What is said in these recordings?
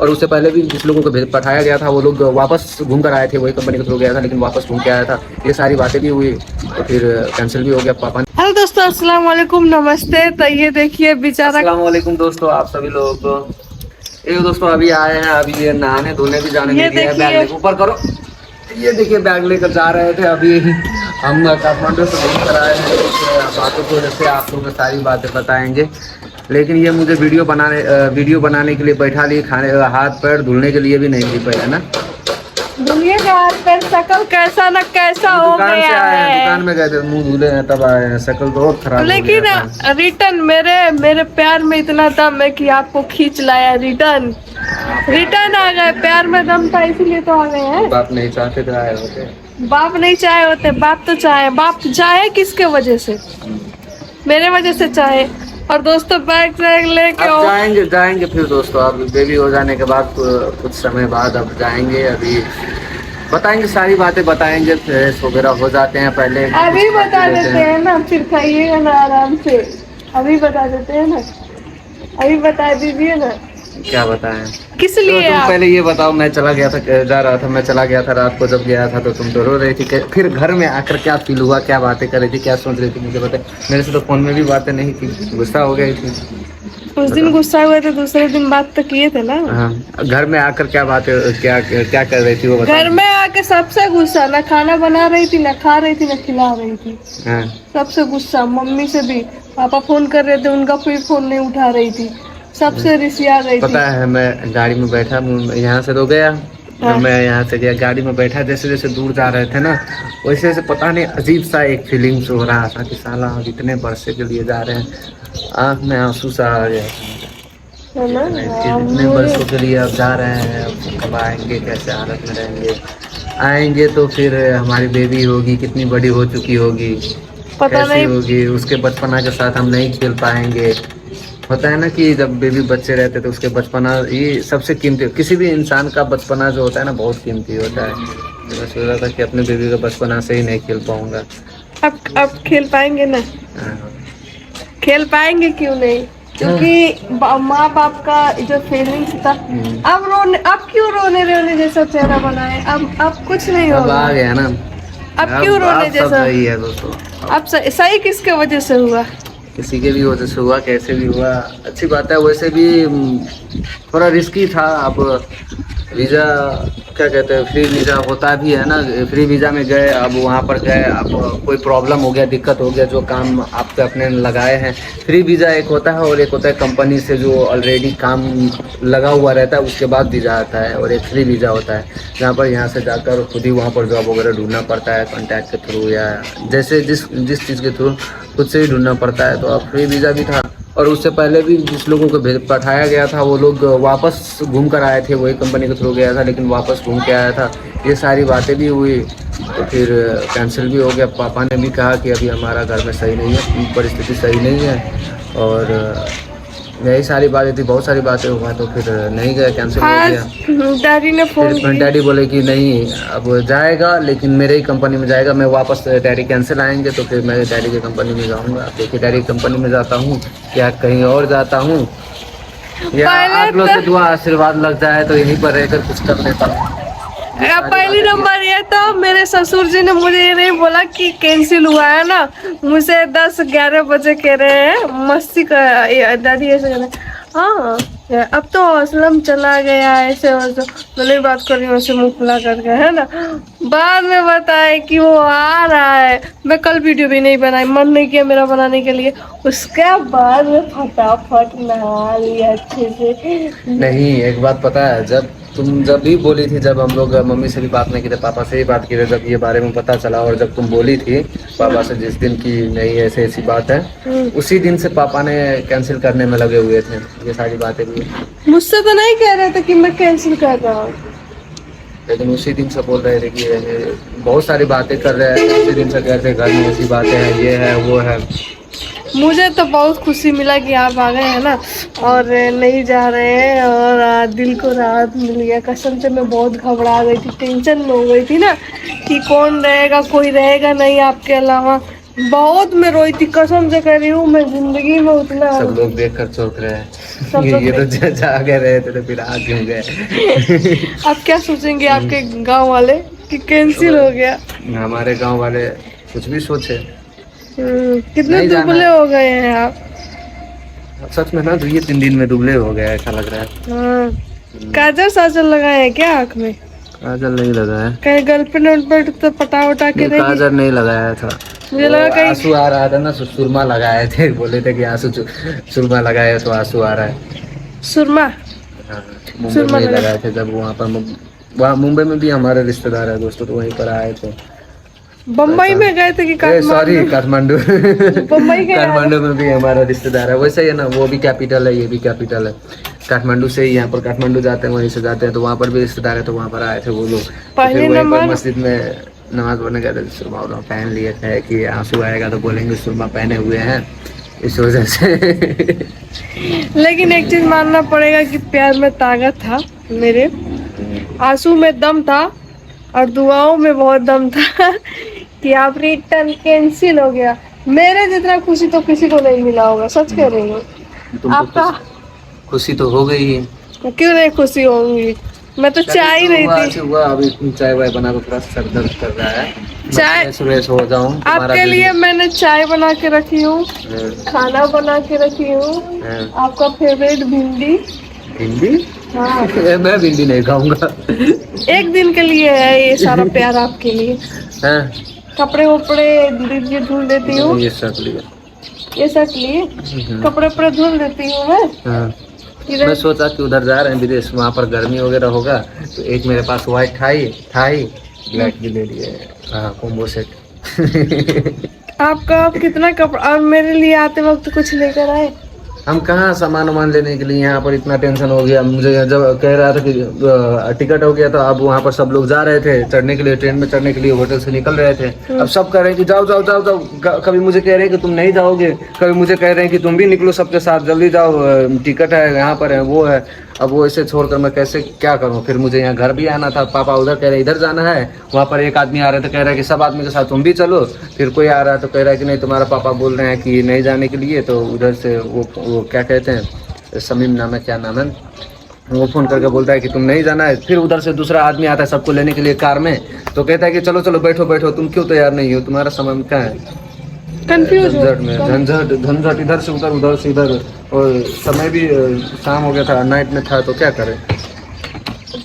और उससे पहले भी जिस लोगों को पठाया गया था वो लोग वापस घूम कर आए थे, वही कंपनी के थ्रू गया था लेकिन वापस घूम के आया था। ये सारी बातें भी हुई तो फिर कैंसिल भी हो गया पापा ने। हेलो दोस्तों, अस्सलाम वालेकुम, नमस्ते। तो ये देखिए बेचारा। अस्सलाम वालेकुम दोस्तों, आप सभी लोगों को। ये दोस्तों अभी आए हैं, अभी ये नहाने धोने भी जाने ये लगे हैं। देखिए। बैग लेकर ऊपर करो। ये देखिए बैग लेकर जा रहे थे। अभी हम काठमांडू से घूम कर आए हैं। कुछ बातों की वजह से आप लोगों को सारी बातें बताएंगे, लेकिन ये मुझे वीडियो बनाने के लिए बैठा लिए, खाने हाथ पैर धुलने के लिए भी नहीं दी पाया ना। दुनिया का हाथ पैर शकल कैसा न कैसा हो दुकान से गया आए हैं, है। दुकान में गए थे, मुंह धुले हैं तब आए हैं। शक्ल तो बहुत खराब हो लेकिन गया था। रिटर्न मेरे प्यार में इतना दम है कि आपको खींच लाया। रिटर्न आ गए। प्यार में दम था इसीलिए तो आ गए हैं। बाप नहीं चाहते तो आए होते। बाप नहीं चाहे होते, बाप तो चाहे। बाप चाहे किसके वजह से? मेरे वजह से चाहे। और दोस्तों बैग लेके अब जाएंगे फिर दोस्तों। अब बेबी हो जाने के बाद कुछ समय बाद अब जाएंगे। अभी बताएंगे, सारी बातें बताएंगे। फ्रेश वगैरह हो जाते हैं पहले। अभी बता देते हैं ना, फिर खाइएगा ना आराम से। अभी बता देते हैं ना, अभी बता दीजिए ना। क्या बताएं? किस तो लिए तुम आप? पहले ये बताओ। मैं चला गया था, जा रहा था, मैं चला गया था रात को। जब गया था तो तुम तो रो रही थी। फिर घर में आकर क्या फील हुआ, क्या बातें कर रही थी, क्या सोच रही थी, मुझे बताए। मेरे से तो फोन में भी बातें नहीं की, गुस्सा हो गई थी। उस दिन गुस्सा हुए थे, दूसरे दिन बात तो किए थे ना। हाँ, घर में आकर क्या बातें, क्या क्या कर रही थी वो बताओ। घर में आके सबसे गुस्सा, ना खाना बना रही थी, ना खा रही थी, ना खिला रही थी। हाँ। सबसे गुस्सा मम्मी से भी। पापा फोन कर रहे थे, उनका कोई फोन नहीं उठा रही थी। सबसे रिसिया गई थी। पता है, मैं गाड़ी में बैठा, यहाँ से तो गया। हाँ। मैं यहाँ से गया, गाड़ी में बैठा, जैसे जैसे दूर जा रहे थे ना, वैसे वैसे पता नहीं अजीब सा एक फीलिंग्स हो रहा था कि साला अब इतने बरसे के लिए जा रहे हैं। आँख में आंसू सा आ गया है ना? इतने बरसों के लिए अब जा रहे हैं। अब कब आएंगे, कैसे हालत में रहेंगे। आएंगे तो फिर हमारी बेबी होगी, कितनी बड़ी हो चुकी होगी, पता कैसी नहीं। होगी। उसके बचपना के साथ हम नहीं खेल पाएंगे। होता है ना कि जब बेबी बच्चे रहते तो उसके बचपना ये सबसे कीमती, किसी भी इंसान का बचपना जो होता है ना बहुत कीमती होता है। तो मैं सोच रहा था कि अपने बेबी का बचपना से ही नहीं खेल पाऊंगा। अब खेल पाएंगे ना? हाँ। खेल पाएंगे क्यों नहीं? क्योंकि माँ बाप का जो फीलिंग्स था। अब क्यों रोने जैसा चेहरा बनाए? अब कुछ नहीं अब होगा। आ गया ना। अब क्यों रोने सब जैसा? सही है दोस्तों। अब सही किसके वजह से हुआ? किसी के भी वजह से हुआ, कैसे भी हुआ, अच्छी बात है। वैसे भी थोड़ा रिस्की था। अब वीज़ा क्या कहते हैं, फ्री वीज़ा होता भी है ना। फ्री वीज़ा में गए, अब वहाँ पर गए, अब कोई प्रॉब्लम हो गया, दिक्कत हो गया, जो काम आप पे अपने लगाए हैं। फ्री वीज़ा एक होता है और एक होता है कंपनी से जो ऑलरेडी काम लगा हुआ रहता है उसके बाद वीज़ा आता है। और एक फ्री वीज़ा होता है जहाँ पर यहाँ से जाकर खुद ही वहाँ पर जॉब वगैरह ढूंढना पड़ता है, कॉन्टैक्ट के थ्रू या जैसे जिस चीज़ के थ्रू खुद से ही ढूंढना पड़ता है। तो अब फ्री वीज़ा भी था। और उससे पहले भी जिस लोगों को पठाया गया था वो लोग वापस घूम कर आए थे, वही कंपनी के थ्रू गया था लेकिन वापस घूम के आया था। ये सारी बातें भी हुई तो फिर कैंसिल भी हो गया। पापा ने भी कहा कि अभी हमारा घर में सही नहीं है, परिस्थिति सही नहीं है। और यही सारी बातें थी, बहुत सारी बातें हुआ तो फिर नहीं गया, कैंसिल हो गया। डैडी ने फोन फिर डैडी बोले कि नहीं अब जाएगा लेकिन मेरे ही कंपनी में जाएगा। मैं वापस डैडी कैंसिल आएंगे तो फिर मैं डैडी की कंपनी में जाऊंगा। देखिए डैडी की कंपनी में जाता हूँ या कहीं और जाता हूँ, या आप लोग से दुआ आशीर्वाद लग जाए तो यहीं पर रहकर कुछ कर लेता हूँ। पहली नंबर ये तो मेरे ससुर जी ने मुझे ये नहीं बोला कि कैंसिल हुआ है ना। मुझे 10-11 बजे कह रहे हैं मस्ती कर दादी ऐसे कह रहे हाँ अब तो असलम चला गया ऐसे वैसे। मैं नहीं बात कर रही हूँ, ऐसे मुँह खुला करके, है ना। बाद में बताए कि वो आ रहा है। मैं कल वीडियो भी नहीं बनाई, मन नहीं किया मेरा बनाने के लिए। उसके बाद में फटाफट नहा लिया अच्छे से। नहीं, एक बात पता है, जब भी बोली थी, जब हम लोग मम्मी से भी बात नहीं की थी, पापा से ही बात की थी, जब ये बारे में पता चला और जब तुम बोली थी पापा से जिस दिन की नहीं ऐसे ऐसी बात है, उसी दिन से पापा ने कैंसिल करने में लगे हुए थे। ये सारी बातें भी मुझसे तो नहीं कह रहे थे कि मैं कैंसिल कर रहा हूँ, लेकिन उसी दिन से बोल रहे थे कि बहुत सारी बातें कर रहे हैं। उसी दिन से कह रहे थे घर में ऐसी बातें हैं, ये है वो है। मुझे तो बहुत खुशी मिला कि आप आ गए हैं ना और नहीं जा रहे हैं। और दिल को राहत मिल गया। कसम से मैं बहुत घबरा गई थी, टेंशन में हो गई थी ना कि कौन रहेगा, कोई रहेगा नहीं आपके अलावा। बहुत मैं रोई थी, कसम से कह रही हूँ, मैं जिंदगी में उतना। सब लोग देख कर चौंक रहे सब हैं। लोग ये तो जागे रहे थे तो फिर आज क्यों गए। अब क्या सोचेंगे आपके गांव वाले कि कैंसिल हो गया। हमारे गांव वाले कुछ भी सोचे। कितने नहीं जाना दुबले है। हो गए हैं आप। सच में ना, तो ये 3 दिन में दुबले हो गया ऐसा लग रहा है। हाँ। काजल साजल लगाए हैं क्या आँख में? काजल नहीं लगाया, कहीं गर्लफ्रेंड वर्लफ्रेंड तो पटा वटा के नहीं नहीं? काजल नहीं लगाया था। मुझे लगा वो कहीं आंसू आ रहा था ना, सुरमा लगाए थे, बोले थे कि आंसू सुरमा लगाया तो आंसू आ रहा है। सुरमा। हाँ, मुंबई सुरमा में ही लगा- लगाए थे जब वहाँ पर वहाँ मुंबई में भी हमारे रिश्तेदार है दोस्तों, तो वहीं पर आए थे। बम्बई में गए थे कि सॉरी काठमांडू? काठमांडू। बम्बई गए काठमांडू में भी हमारा रिश्तेदार है, वैसे ही है ना, वो भी कैपिटल है, ये भी कैपिटल है। काठमांडू से ही यहाँ पर काठमांडू जाते हैं, वहीं से जाते हैं, तो वहाँ पर भी रिश्तेदार है, तो वहाँ पर आए थे वो लोग। तो पहले फिर वहीं पर नंबर- मस्जिद में नमाज पढ़ने गए थे, सुरमा उरमा पहन लिए थे कि आंसू आएगा तो बोलेंगे सुरमा पहने हुए हैं, इस वजह से। लेकिन एक चीज मानना पड़ेगा कि प्यार में ताकत था मेरे, आंसू में दम था और दुआओं में बहुत दम था कि आप रिटर्न कैंसिल हो गया। मेरे जितना खुशी तो किसी को नहीं मिला होगा, सच कह रही हूँ। तुमको आपका खुशी तो हो गई है। क्यों नहीं खुशी होंगी, मैं तो चाह ही रही थी। हुआ अभी चाय वाय बना के थोड़ा सर दर्द कर रहा है, चाय- सुरेश हो जाऊं आपके लिए मैंने चाय बना के रखी हूँ, खाना बना के रखी हूँ, आपका फेवरेट भिंडी। भिंडी। हाँ, मैं भिंडी नहीं खाऊंगा। एक दिन के लिए है ये सारा प्यार आपके लिए। हाँ, कपड़े वपड़े दीजिए धुल देती हूँ, ये सब लिया। ये सब लिए कपड़े वपड़े धुल देती हूँ मैं। हाँ। इधर- मैं सोचा कि उधर जा रहे हैं विदेश, वहाँ पर गर्मी वगैरह होगा, तो एक मेरे पास व्हाइट था ही ब्लैक भी ले लिए। हाँ, कॉम्बो सेट। आपका आप कितना कपड़ा, और मेरे लिए आते वक्त कुछ लेकर आए? हम कहाँ सामान वामान लेने के लिए, यहाँ पर इतना टेंशन हो गया मुझे। जब कह रहा था कि टिकट हो गया, तो अब वहाँ पर सब लोग जा रहे थे चढ़ने के लिए, ट्रेन में चढ़ने के लिए होटल से निकल रहे थे। अब सब कह रहे हैं कि जाओ जाओ जाओ जाओ, कभी मुझे कह रहे हैं कि तुम नहीं जाओगे, कभी मुझे कह रहे हैं कि तुम भी निकलो सबके साथ, जल्दी जाओ, टिकट है यहाँ पर है, वो है। अब वो ऐसे छोड़कर मैं कैसे क्या करूँ, फिर मुझे यहाँ घर भी आना था। पापा उधर कह रहे इधर जाना है, वहाँ पर एक आदमी आ रहे थे, कह रहा है कि सब आदमी के साथ तुम भी चलो। फिर कोई आ रहा है तो कह रहा है कि नहीं, तुम्हारा पापा बोल रहे हैं कि नहीं जाने के लिए, तो उधर से वो क्या कहते हैं, समीम नाम है, क्या नाम है, वो फोन करके बोलता है कि तुम नहीं जाना है। फिर उधर से दूसरा आदमी आता है सबको लेने के लिए कार में, तो कहता है कि चलो चलो बैठो बैठो, तुम क्यों तैयार नहीं हो, तुम्हारा समय क्या है, कंफ्यूज झंझट में झंझट इधर से उधर से इधर, और समय भी शाम हो गया था, नाइट में था, तो क्या करें।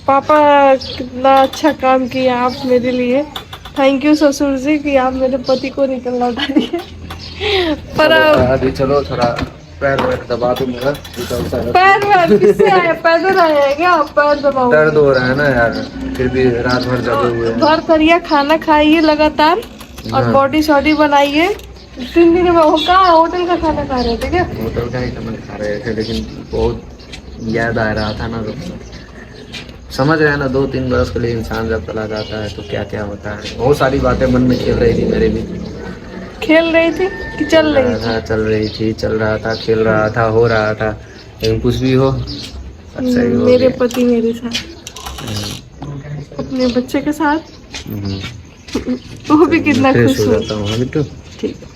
पापा कितना अच्छा काम किया आप मेरे लिए, थैंक यू ससुर जी कि आप मेरे पति को रिटर्न लौटा दिए। पर अभी चलो थोड़ा पैर वैर दबा दो मेरा, पैर वैर किससे आए, पैदल आए हैं क्या? पैर दबाओ, दर्द हो रहा है ना यार, फिर भी रात भर जगे हुए हैं। भर करिए, खाना खाइए लगातार और हाँ। बॉडी शॉडी बनाइए। 3 दिन में कहाँ होटल का खाना खा रहे थे क्या? होटल का ही खाना खा रहे थे, लेकिन बहुत याद आ रहा था ना, समझ रहे हैं ना, 2-3 बरस के लिए इंसान जब चला जाता है तो क्या क्या होता है। बहुत सारी बातें मन में खेल रही थी मेरे भी। खेल रही थी कि चल रही थी? चल रही थी, चल रहा था, खेल रहा था, हो रहा था, लेकिन कुछ भी हो अच्छा ही हो मेरे गया। पति मेरे साथ, अपने बच्चे के साथ, वो भी कितना फ्रेश खुश हो हुआ। जाता हूँ बिट्टू। ठीक है।